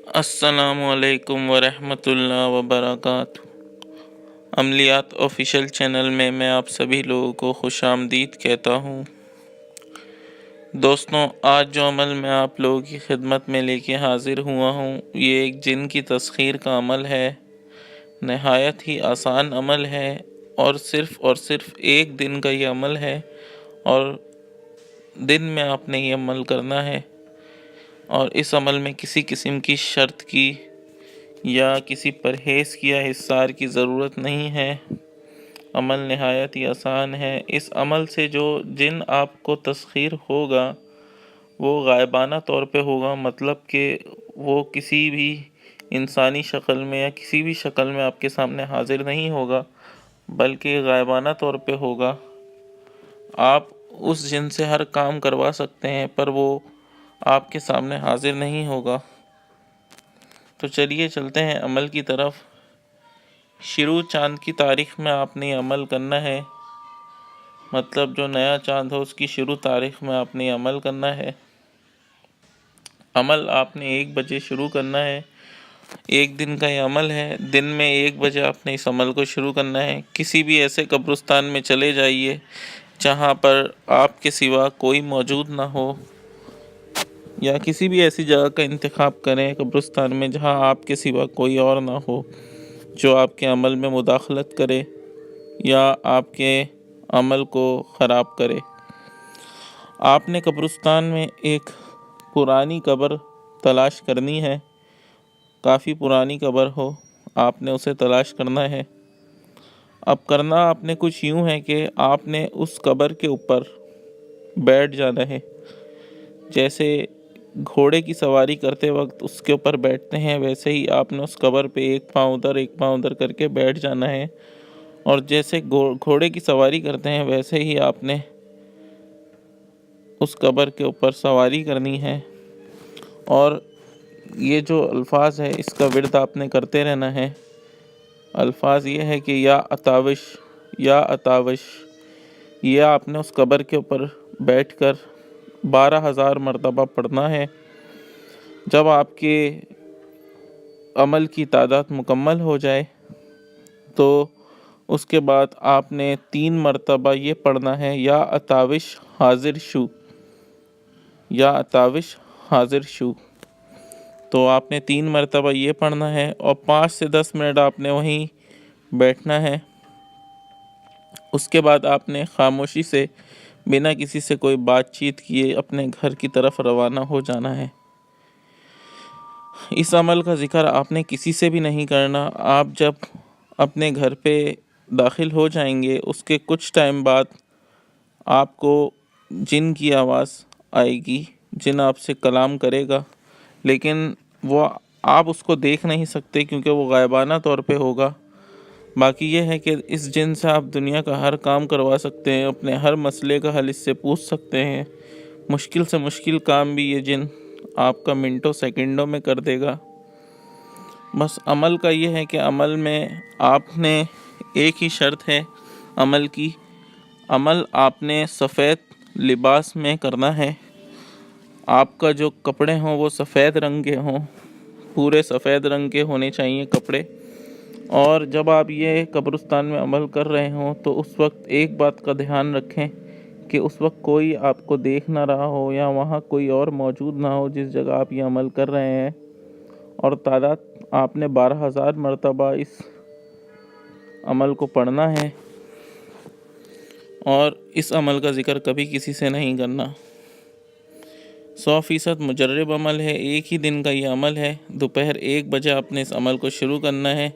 السلام علیکم ورحمۃ اللہ وبرکاتہ۔ عملیات آفیشیل چینل میں آپ سبھی لوگوں کو خوش آمدید کہتا ہوں۔ دوستوں، آج جو عمل میں آپ لوگوں کی خدمت میں لے کے حاضر ہوا ہوں، یہ ایک جن کی تسخیر کا عمل ہے۔ نہایت ہی آسان عمل ہے اور صرف ایک دن کا یہ عمل ہے، اور دن میں آپ نے یہ عمل کرنا ہے، اور اس عمل میں کسی قسم کی شرط کی یا کسی پرہیز کی یا حصار کی ضرورت نہیں ہے۔ عمل نہایت ہی آسان ہے۔ اس عمل سے جو جن آپ کو تسخیر ہوگا وہ غائبانہ طور پہ ہوگا، مطلب کہ وہ کسی بھی انسانی شکل میں یا کسی بھی شکل میں آپ کے سامنے حاضر نہیں ہوگا، بلکہ غائبانہ طور پہ ہوگا۔ آپ اس جن سے ہر کام کروا سکتے ہیں، پر وہ آپ کے سامنے حاضر نہیں ہوگا۔ تو چلیے چلتے ہیں عمل کی طرف۔ شروع چاند کی تاریخ میں آپ نے یہ عمل کرنا ہے، مطلب جو نیا چاند ہو اس کی شروع تاریخ میں آپ نے یہ عمل کرنا ہے۔ عمل آپ نے 1 بجے شروع کرنا ہے۔ ایک دن کا یہ عمل ہے، دن میں 1 بجے آپ نے اس عمل کو شروع کرنا ہے۔ کسی بھی ایسے قبرستان میں چلے جائیے جہاں پر آپ کے سوا کوئی موجود نہ ہو، یا کسی بھی ایسی جگہ کا انتخاب کریں قبرستان میں جہاں آپ کے سوا کوئی اور نہ ہو جو آپ کے عمل میں مداخلت کرے یا آپ کے عمل کو خراب کرے۔ آپ نے قبرستان میں ایک پرانی قبر تلاش کرنی ہے، کافی پرانی قبر ہو، آپ نے اسے تلاش کرنا ہے۔ اب کرنا آپ نے کچھ یوں ہے کہ آپ نے اس قبر کے اوپر بیٹھ جانا ہے، جیسے گھوڑے کی سواری کرتے وقت اس کے اوپر بیٹھتے ہیں، ویسے ہی آپ نے اس قبر پہ ایک پاؤں ادھر کر کے بیٹھ جانا ہے، اور جیسے گھوڑے کی سواری کرتے ہیں ویسے ہی آپ نے اس قبر کے اوپر سواری کرنی ہے۔ اور یہ جو الفاظ ہے اس کا ورد آپ نے کرتے رہنا ہے۔ الفاظ یہ ہے کہ یا عطاوش یا عطاوش، یہ آپ نے اس قبر کے اوپر بیٹھ کر 12,000 مرتبہ پڑھنا ہے۔ جب آپ کے عمل کی تعداد مکمل ہو جائے تو اس کے بعد آپ نے 3 مرتبہ یہ پڑھنا ہے، یا عطاوش حاضر شو، یا عطاوش حاضر شو۔ تو آپ نے 3 مرتبہ یہ پڑھنا ہے، اور 5 سے 10 منٹ آپ نے وہیں بیٹھنا ہے۔ اس کے بعد آپ نے خاموشی سے بنا کسی سے کوئی بات چیت کیے اپنے گھر کی طرف روانہ ہو جانا ہے۔ اس عمل کا ذکر آپ نے کسی سے بھی نہیں کرنا۔ آپ جب اپنے گھر پہ داخل ہو جائیں گے اس کے کچھ ٹائم بعد آپ کو جن کی آواز آئے گی، جن آپ سے کلام کرے گا، لیکن وہ آپ اس کو دیکھ نہیں سکتے کیونکہ وہ غائبانہ طور پہ ہوگا۔ باقی یہ ہے کہ اس جن سے آپ دنیا کا ہر کام کروا سکتے ہیں، اپنے ہر مسئلے کا حل اس سے پوچھ سکتے ہیں۔ مشکل سے مشکل کام بھی یہ جن آپ کا منٹوں سیکنڈوں میں کر دے گا۔ بس عمل کا یہ ہے کہ عمل میں آپ نے ایک ہی شرط ہے عمل کی، عمل آپ نے سفید لباس میں کرنا ہے۔ آپ کا جو کپڑے ہوں وہ سفید رنگ کے ہوں، پورے سفید رنگ کے ہونے چاہیے کپڑے۔ اور جب آپ یہ قبرستان میں عمل کر رہے ہوں تو اس وقت ایک بات کا دھیان رکھیں کہ اس وقت کوئی آپ کو دیکھ نہ رہا ہو، یا وہاں کوئی اور موجود نہ ہو جس جگہ آپ یہ عمل کر رہے ہیں۔ اور تعداد آپ نے 12,000 مرتبہ اس عمل کو پڑھنا ہے، اور اس عمل کا ذکر کبھی کسی سے نہیں کرنا۔ 100% مجرب عمل ہے، ایک ہی دن کا یہ عمل ہے۔ دوپہر 1 بجے آپ نے اس عمل کو شروع کرنا ہے۔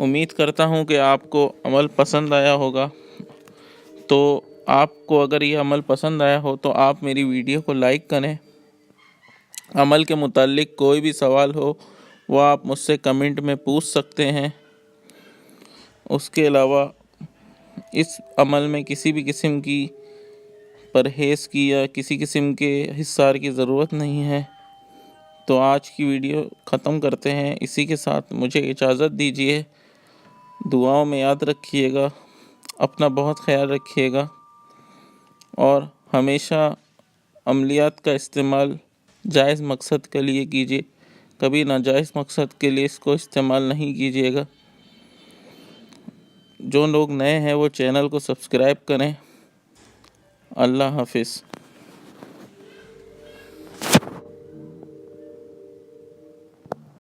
امید کرتا ہوں کہ آپ کو عمل پسند آیا ہوگا۔ تو آپ کو اگر یہ عمل پسند آیا ہو تو آپ میری ویڈیو کو لائک کریں۔ عمل کے متعلق کوئی بھی سوال ہو وہ آپ مجھ سے کمنٹ میں پوچھ سکتے ہیں۔ اس کے علاوہ اس عمل میں کسی بھی قسم کی پرہیز کی یا کسی قسم کے حصار کی ضرورت نہیں ہے۔ تو آج کی ویڈیو ختم کرتے ہیں، اسی کے ساتھ مجھے اجازت دیجیے۔ دعاؤں میں یاد رکھیے گا، اپنا بہت خیال رکھیے گا، اور ہمیشہ عملیات کا استعمال جائز مقصد کے لیے کیجیے کبھی ناجائز مقصد کے لیے اس کو استعمال نہیں کیجیے گا۔ جو لوگ نئے ہیں وہ چینل کو سبسکرائب کریں۔ اللہ حافظ۔